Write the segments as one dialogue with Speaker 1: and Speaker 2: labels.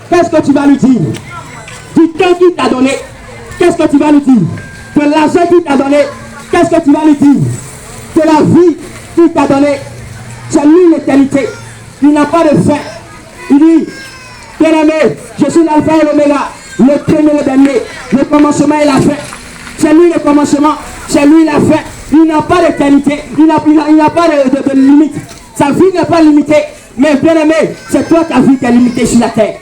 Speaker 1: qu'est-ce que tu vas lui dire? Du temps qu'il t'a donné, qu'est-ce que tu vas lui dire? De l'argent qu'il t'a donné, qu'est-ce que tu vas lui dire? De la vie qu'il t'a donné, c'est lui l'éternité. Il n'a pas de fin. Il dit, bien-aimé, je suis l'alpha et l'oméga, le premier et le dernier, le commencement et la fin. C'est lui le commencement, c'est lui la fin. Il n'a pas d'éternité, il n'a pas de limite. Sa vie n'est pas limitée. Mais bien-aimé, c'est toi ta vie qui est limitée sur la terre.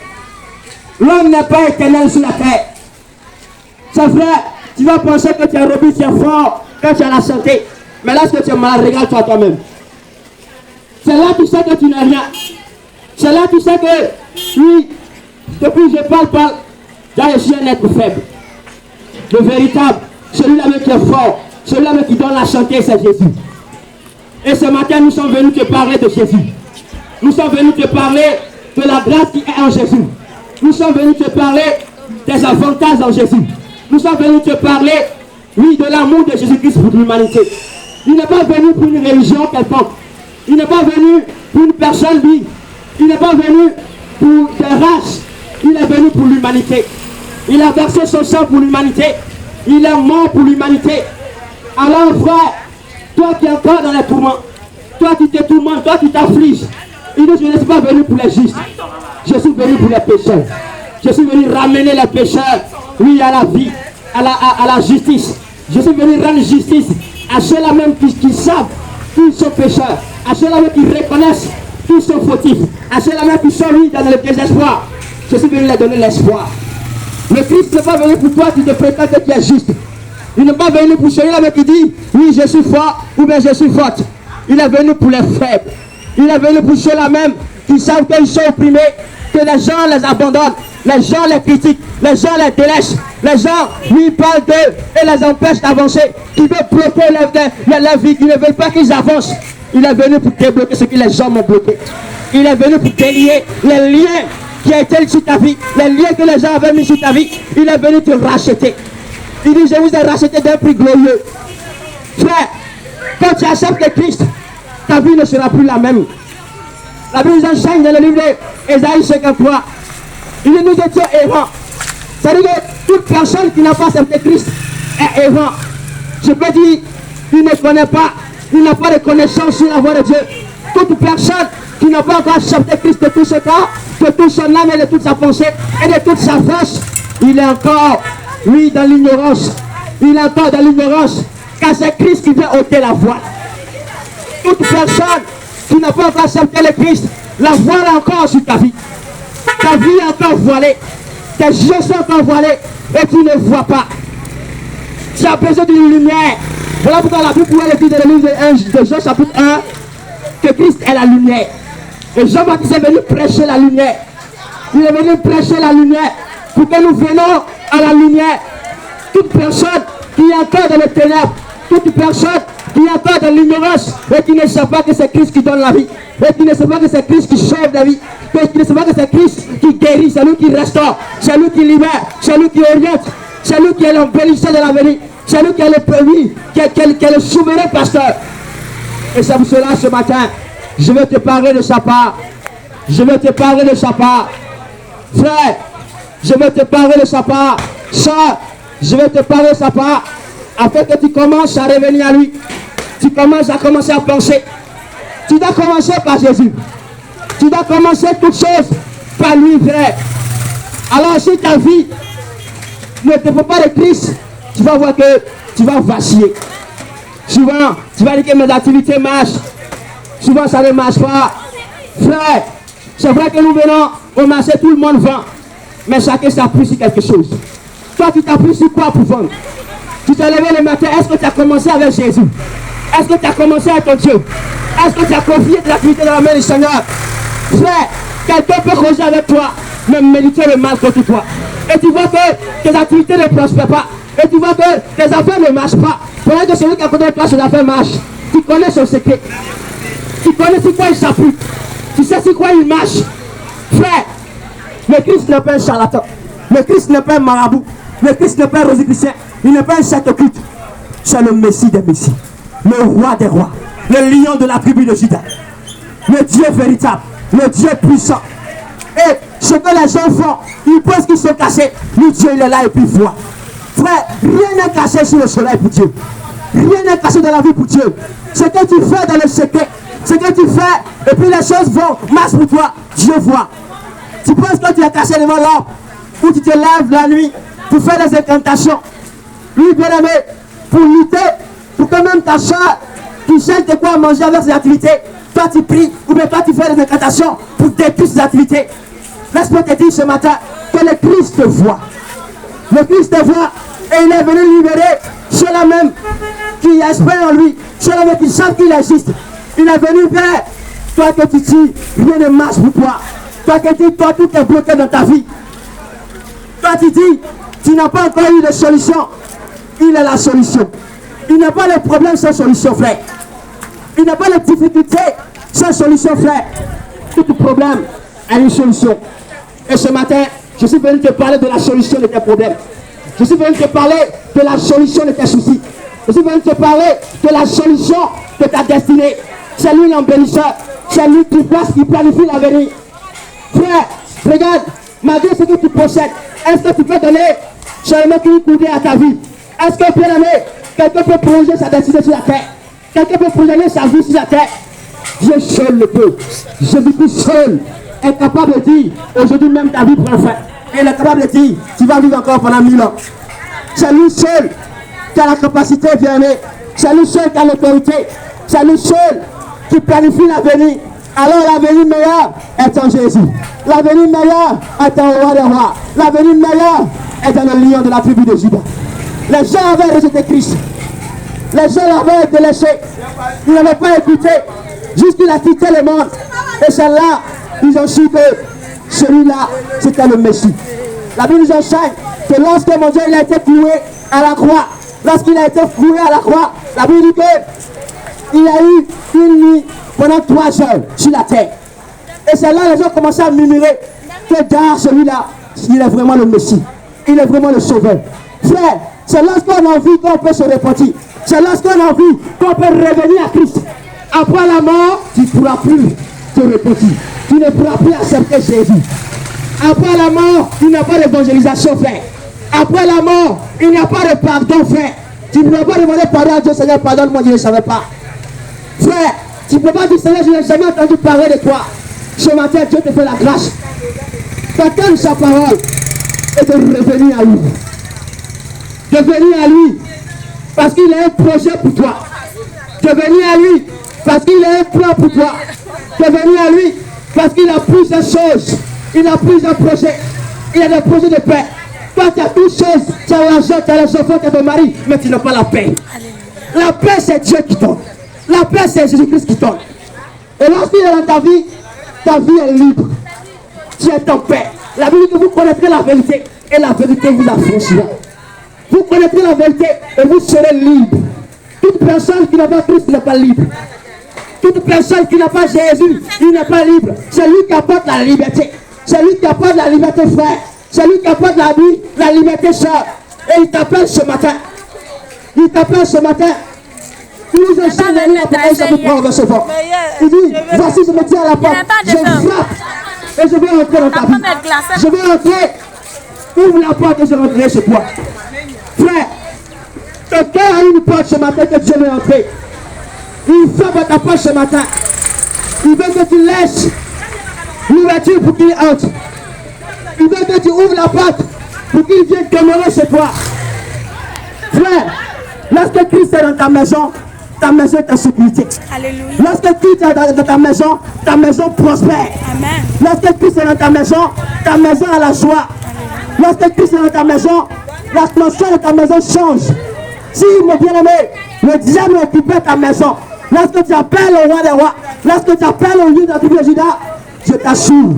Speaker 1: L'homme n'est pas éternel sur la terre. C'est vrai, tu vas penser que tu es robuste, tu es fort, que tu as la santé. Mais lorsque tu es malade, regarde-toi toi-même. C'est là que tu sais que tu n'es rien. C'est là que tu sais que, oui, depuis que je parle, je suis un être faible. Le véritable, celui-là qui est fort, celui-là qui donne la santé, c'est Jésus. Et ce matin, nous sommes venus te parler de Jésus. Nous sommes venus te parler de la grâce qui est en Jésus. Nous sommes venus te parler des avantages en Jésus. Nous sommes venus te parler, oui, de l'amour de Jésus-Christ pour l'humanité. Il n'est pas venu pour une religion quelconque. Il n'est pas venu pour une personne, lui. Il n'est pas venu pour des races. Il est venu pour l'humanité. Il a versé son sang pour l'humanité. Il est mort pour l'humanité. Alors frère, toi qui es encore dans les tourments, toi qui te tourmentes, toi qui t'affliges, il dit, je ne suis pas venu pour les justes. Je suis venu pour les pécheurs. Je suis venu ramener les pécheurs, oui, à la vie, à la justice. Je suis venu rendre justice à ceux-là même qui savent qu'ils sont pécheurs, à ceux-là même qui reconnaissent qu'ils sont fautifs, à ceux-là même qui sont, oui, dans le désespoir. Je suis venu leur donner l'espoir. Le Christ n'est pas venu pour toi qui te prétends que tu es juste. Il n'est pas venu pour celui-là mais qui dit, oui, je suis fort ou bien je suis forte. Il est venu pour les faibles. Il est venu pour ceux-là même qui savent qu'ils sont opprimés, que les gens les abandonnent, les gens les critiquent, les gens les délaissent, les gens lui parlent d'eux et les empêchent d'avancer, qui veulent bloquer leur vie, qui ne veulent pas qu'ils avancent. Il est venu pour débloquer ce que les gens m'ont bloqué. Il est venu pour délier les liens qui étaient sur ta vie, les liens que les gens avaient mis sur ta vie. Il est venu te racheter. Il dit, je vous ai racheté d'un prix glorieux. Frère, quand tu acceptes le Christ, ta vie ne sera plus la même. La Bible nous enseigne dans le livre d'Ésaïe 53. Il dit, nous étions errants. C'est-à-dire que toute personne qui n'a pas accepté Christ est errant. Je peux dire, il ne connaît pas, il n'a pas de connaissance sur la voie de Dieu. Toute personne qui n'a pas encore accepté Christ de tout ce temps, de toute son âme et de toute sa pensée et de toute sa force, il est encore, lui, dans l'ignorance. Il est encore dans l'ignorance, car c'est Christ qui vient ôter la voile. Toute personne qui n'a pas encore accepté le Christ, la voile encore sur ta vie. Ta vie est encore voilée. Tes yeux sont encore voilés et tu ne vois pas. Tu as besoin d'une lumière. Voilà pourquoi la Bible pourrait le dire dans le livre de Jean chapitre 1 que Christ est la lumière. Et Jean-Baptiste est venu prêcher la lumière. Il est venu prêcher la lumière pour que nous venions à la lumière. Toute personne qui est encore dans les ténèbres, toute personne qui est encore dans l'ignorance et qui ne sait pas que c'est Christ qui donne la vie, et qui ne sait pas que c'est Christ qui sauve la vie, et qui ne sait pas que c'est Christ qui guérit, c'est lui qui restaure, c'est lui qui libère, c'est lui qui oriente, c'est lui qui est l'embellisseur de l'avenir, c'est lui qui est le premier, qui est le souverain pasteur. Et c'est pour cela ce matin, je vais te parler de sa part. Je vais te parler de sa part. Frère, je vais te parler de sa part. Sœur, je vais te parler de sa part. Afin que tu commences à revenir à lui. Tu commences à commencer à penser. Tu dois commencer par Jésus. Tu dois commencer toutes choses par lui, frère. Alors si ta vie ne te fait pas de Christ, tu vas voir que tu vas vaciller. Souvent, tu vas dire que mes activités marchent. Souvent, ça ne marche pas. Frère, c'est vrai que nous venons au marché, tout le monde vend. Mais chacun s'appuie sur quelque chose. Toi, tu t'appuies sur quoi pour vendre? Tu t'es levé le matin, est-ce que tu as commencé avec Jésus? Est-ce que tu as commencé avec ton Dieu? Est-ce que tu as confié tes activités dans la main du Seigneur? Frère, quelqu'un peut causer avec toi, mais méditer le mal contre toi. Et tu vois que tes activités ne prospèrent pas. Et tu vois que tes affaires ne marchent pas. Pendant que celui qui a côté de toi, ses affaires marchent. Tu connais son secret. Tu connais sur quoi il s'appuie. Tu sais sur quoi il marche. Frère, le Christ n'est pas un charlatan. Le Christ n'est pas un marabout. Le Christ n'est pas un rosicrucien. Il n'est pas un château culte. C'est le Messie des Messies. Le roi des rois. Le lion de la tribu de Juda. Le Dieu véritable. Le Dieu puissant. Et ce que les gens font, ils pensent qu'ils sont cachés. Mais Dieu, il est là et puis il voit. Frère, rien n'est caché sur le soleil pour Dieu. Rien n'est caché dans la vie pour Dieu. Ce que tu fais dans le secret, ce que tu fais, et puis les choses vont, marchent pour toi, Dieu voit. Tu penses que tu es caché devant l'homme, ou tu te lèves la nuit pour faire des incantations. Lui, bien aimé, pour lutter, pour que même ta soeur qui cherche de quoi manger avec ses activités, toi tu pries, ou bien toi tu fais des incantations pour détruire ses activités. Laisse-moi te dire ce matin que le Christ te voit. Le Christ te voit et il est venu libérer ceux-là même qui espèrent en lui, ceux-là même qui savent qu'il existe. Il est venu faire. Toi que tu dis, rien ne marche pour toi. Toi que tu dis, toi tout est bloqué dans ta vie. Toi tu dis, tu n'as pas encore eu de solution. Il est la solution. Il n'a pas de problème sans solution, frère. Il n'a pas de difficulté sans solution, frère. Tout problème a une solution. Et ce matin, je suis venu te parler de la solution de tes problèmes. Je suis venu te parler de la solution de tes soucis. Je suis venu te parler de la solution de ta destinée. C'est lui l'embellisseur. C'est lui qui passe, qui planifie l'avenir. Frère, regarde, malgré ce que tu possèdes, est-ce que tu peux donner seulement qu'une coudée à ta vie? Est-ce que, bien aimé, quelqu'un peut prolonger sa destinée sur la terre? Quelqu'un peut prolonger sa vie sur la terre? Dieu seul le peut. Jésus-Christ seul est capable de dire, aujourd'hui même ta vie prend fin. Et il est capable de dire, tu vas vivre encore pendant 1000 ans. C'est lui seul qui a la capacité, bien aimé. C'est lui seul qui a l'autorité. C'est lui seul qui planifie l'avenir. Alors l'avenir meilleur est en Jésus. L'avenir meilleur est en roi des rois. L'avenir meilleur est dans le lion de la tribu de Juda. Les gens avaient rejeté Christ. Les gens l'avaient délaissé. Ils n'avaient pas écouté. Jusqu'il a quitté le monde. Et c'est là ils ont su que celui-là, c'était le Messie. La Bible nous enseigne que lorsque mon Dieu il a été cloué à la croix, lorsqu'il a été cloué à la croix, la Bible dit qu'il a eu une nuit pendant 3 heures sur la terre. Et c'est là que les gens commencent à murmurer que derrière celui-là, il est vraiment le Messie. Il est vraiment le Sauveur. Frère, c'est lorsqu'on a envie qu'on peut se repentir. C'est lorsqu'on a envie qu'on peut revenir à Christ. Après la mort, tu ne pourras plus te repentir. Tu ne pourras plus accepter Jésus. Après la mort, il n'y a pas d'évangélisation, frère. Après la mort, il n'y a pas de pardon, frère. Tu ne pourras pas demander pardon à Dieu, Seigneur, pardonne-moi, je ne savais pas. Frère, tu ne peux pas dire, Seigneur, je n'ai jamais entendu parler de toi. Ce matin, Dieu te fait la grâce d'attendre sa parole et de revenir à lui. De venir à lui parce qu'il a un projet pour toi. De venir à lui parce qu'il a un plan pour toi. De venir à lui parce qu'il a plusieurs choses. Il a plusieurs projets. Il a des projets de paix. Toi, tu as toutes choses. Tu as l'argent, tu as les enfants, tu as ton mari, mais tu n'as pas la paix. La paix, c'est Dieu qui donne. La paix, c'est Jésus-Christ qui donne. Et lorsqu'il est dans ta vie est libre. Tu es en paix. La Bible dit que vous connaîtrez la vérité et la vérité vous affranchira. Vous connaîtrez la vérité et vous serez libre. Toute personne qui n'a pas Christ n'est pas libre. Toute personne qui n'a pas Jésus, il n'est pas libre. C'est lui qui apporte la liberté. C'est lui qui apporte la liberté, frère. C'est lui qui apporte la vie, la liberté, soeur. Et il t'appelle ce matin. Il t'appelle ce matin. Il nous enseigne la parole, ça vous prend recevoir. Il dit, voici, je me tiens à la porte. Je frappe. Et je vais entrer dans ta vie. Je vais entrer. Ouvre la porte et je rentrerai chez toi. Frère, quelqu'un a une porte ce matin que Dieu veut entrer. Il frappe à ta porte ce matin. Il veut que tu laisses l'ouverture pour qu'il entre. Il veut que tu ouvres la porte pour qu'il vienne demeurer chez toi. Frère, lorsque Christ est dans ta maison est en sécurité. Alléluia. Lorsque Christ est dans ta maison prospère. Amen. Lorsque Christ est dans ta maison a la joie. Amen. Lorsque Christ est dans ta maison, l'atmosphère de ta maison change. Si, mon bien-aimé, le diable occupait ta maison, lorsque tu appelles au roi des rois, lorsque tu appelles au lieu de la tribu de Juda, je t'assure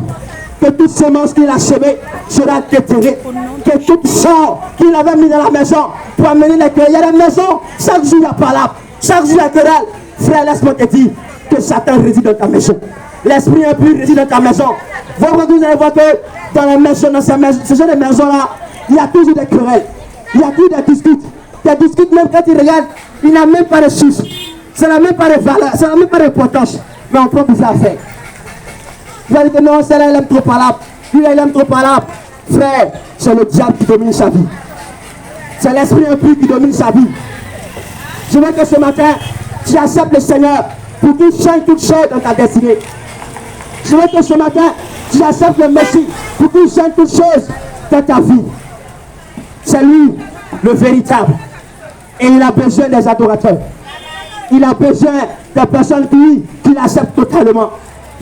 Speaker 1: que toute semence qu'il a semée sera déterrée. Que toute sort qu'il avait mis dans la maison pour amener les querelles. Il y a des maisons, chaque jour il y a palabre, chaque jour il y a querelle. Frère, laisse-moi te dire que Satan réside dans ta maison. L'esprit impur réside dans ta maison. Vous allez voir que dans les maisons, dans ce genre de maisons-là, il y a toujours des querelles. Il y a toujours des disputes. Des disputes, même quand tu regardes, il n'a même pas de source. Ça n'a même pas de valeur, ça n'a même pas d'importance. Mais on prend tout ça à faire. Vous allez dire que non, celle-là, elle aime trop palabre. Lui, il aime trop parler. Frère, c'est le diable qui domine sa vie. C'est l'esprit impur qui domine sa vie. Je veux que ce matin, tu acceptes le Seigneur pour qu'il change toutes choses dans ta destinée. Je veux que ce matin, tu acceptes le Messie pour qu'il change toutes choses dans ta vie. C'est lui, le véritable. Et il a besoin des adorateurs. Il a besoin des personnes qui l'acceptent totalement,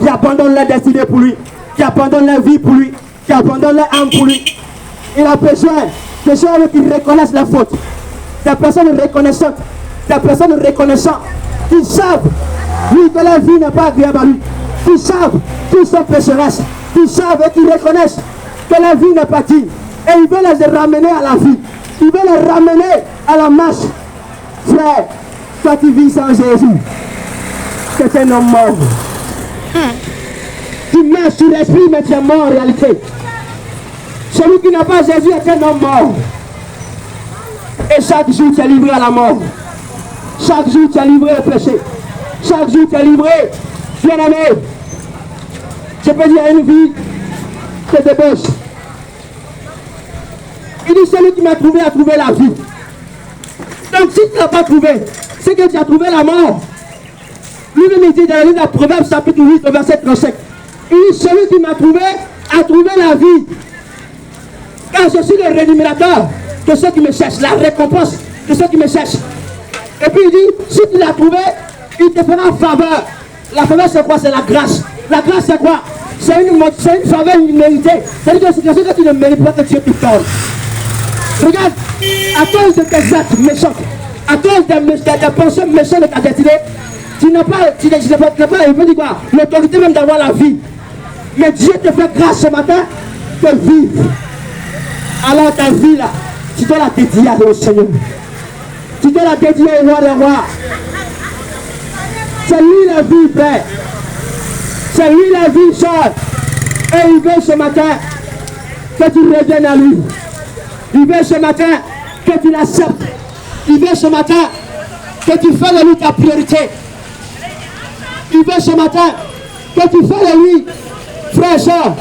Speaker 1: qui abandonnent leur destinée pour lui, qui abandonnent leur vie pour lui, qui abandonnent leur âme pour lui. Il a besoin de gens qui reconnaissent la faute, des personnes reconnaissantes, des personnes reconnaissantes, qui savent, lui, que la vie n'est pas agréable à lui, qui savent qu'ils sont pécheresses, qui savent et qui reconnaissent que la vie n'est pas digne. Et il veut les ramener à la vie, il veut les ramener à la marche. Frère, toi tu vis sans Jésus, c'est un homme mort. Tu marches sur l'esprit, mais tu es mort en réalité. Celui qui n'a pas Jésus est un homme mort. Et chaque jour tu es livré à la mort. Chaque jour tu es livré au péché. Chaque jour tu es livré, bien aimé. Je peux dire une vie qui débauche. Il dit celui qui m'a trouvé a trouvé la vie. Donc si tu ne l'as pas trouvé, c'est que tu as trouvé la mort. Lui-même il dit dans le livre de Proverbes chapitre 8 verset 35. Il dit celui qui m'a trouvé a trouvé la vie. Car je suis le rémunérateur de ceux qui me cherchent, la récompense de ceux qui me cherchent. Et puis il dit, si tu l'as trouvé, il te fera faveur. La faveur c'est quoi? C'est la grâce. La grâce c'est quoi? C'est une faveur imméritée. C'est-à-dire que c'est quelque chose que tu ne mérites pas, que Dieu te donne. Regarde, à cause de tes actes méchants, à cause des pensées méchantes de ta destinée, tu n'as pas, il veut dire quoi? L'autorité même d'avoir la vie. Mais Dieu te fait grâce ce matin de vivre. Alors ta vie là, tu dois la dédier au Seigneur. Tu dois la dédier au roi des rois. C'est lui la vie, Père. C'est lui la vie, soeur. Et il veut ce matin que tu reviennes à lui. Il veut ce matin que tu l'acceptes. Il veut ce matin que tu fasses de lui ta priorité. Il veut ce matin que tu fasses de lui, frère et soeur,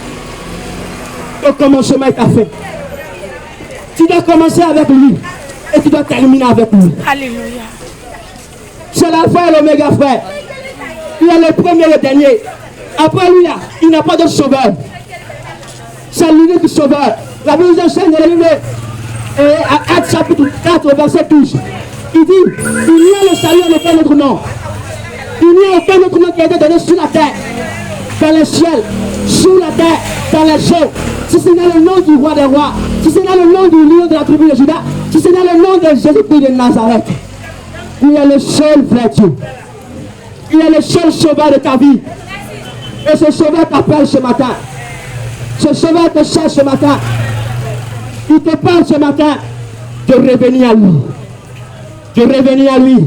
Speaker 1: que commencement est fait. Tu dois commencer avec lui et tu dois terminer avec lui.
Speaker 2: Alléluia.
Speaker 1: C'est l'alpha et l'oméga, frère. Il est le premier et le dernier. Après lui, là, il n'a pas de sauveur. C'est l'unique sauveur. La Bible enseigne dans le livre Actes chapitre 4, verset 12. Il dit, il n'y a le salut en aucun autre nom. Il n'y a aucun autre nom qui a été donné sur la terre, dans le ciel, sous la terre, dans les cieux. Si ce n'est le nom du roi des rois, si ce n'est le nom du lion de la tribu de Juda, si ce n'est le nom de Jésus-Christ de Nazareth, il est le seul vrai Dieu. Il est le seul sauveur de ta vie. Et ce sauveur t'appelle ce matin. Ce sauveur te cherche ce matin. Il te parle ce matin de revenir à lui. De revenir à lui.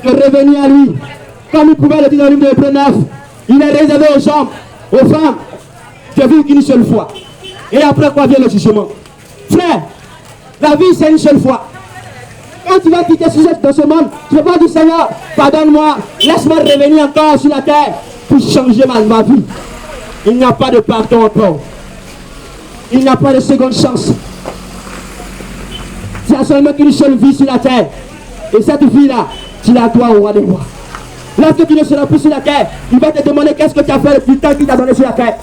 Speaker 1: De revenir à lui. Comme il pouvait le dire dans le livre de Hébreux 9, il est réservé aux hommes, aux femmes, de vivre qu'une seule fois. Et après quoi vient le jugement. Frère, la vie c'est une seule fois. Quand tu vas quitter dans ce monde, tu ne vas pas dire Seigneur, pardonne-moi, laisse-moi revenir encore sur la terre pour changer ma vie. Il n'y a pas de pardon encore. Il n'y a pas de seconde chance. Tu as seulement qu'une seule vie sur la terre. Et cette vie-là, tu la dois au roi des rois. Lorsque tu ne seras plus sur la terre, il va te demander qu'est-ce que tu as fait du temps qu'il t'a donné sur la terre.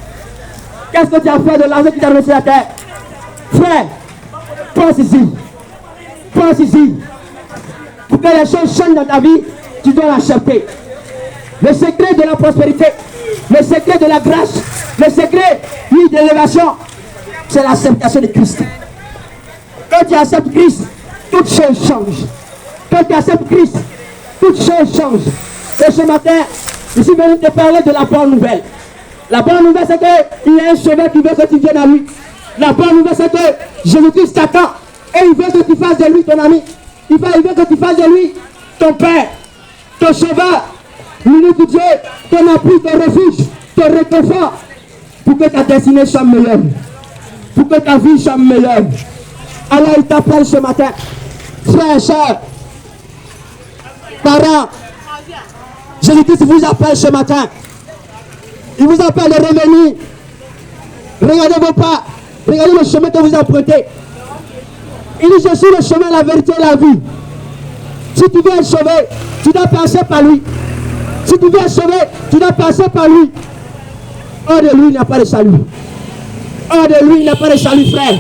Speaker 1: Qu'est-ce que tu as fait de l'argent qu'il t'a donné sur la terre. Frère, pense ici. Pense ici. Pour que les choses changent dans ta vie, tu dois l'accepter. Le secret de la prospérité, le secret de la grâce, le secret, oui, de l'élévation, c'est l'acceptation de Christ. Quand tu acceptes Christ, toutes choses changent. Quand tu acceptes Christ, toutes choses changent. Et ce matin, je suis venu te parler de la bonne nouvelle. La bonne nouvelle, c'est qu'il y a un sauveur qui veut que tu viennes à lui. La bonne nouvelle, c'est que Jésus-Christ t'attend. Et il veut que tu fasses de lui ton ami. Il veut que tu fasses de lui ton Père, ton sauveur, l'unique Dieu, ton appui, ton refuge, ton réconfort, pour que ta destinée soit meilleure, pour que ta vie soit meilleure. Alors il t'appelle ce matin, frères et sœurs, parents, Jésus-Christ vous appelle ce matin. Il vous appelle de revenir. Regardez vos pas. Regardez le chemin que vous empruntez. Il dit, je suis le chemin, la vérité et la vie. Si tu veux être sauvé, tu dois passer par lui. Si tu veux être sauvé, tu dois passer par lui. Hors de lui, il n'y a pas de salut. Hors de lui, il n'y a pas de salut, frère.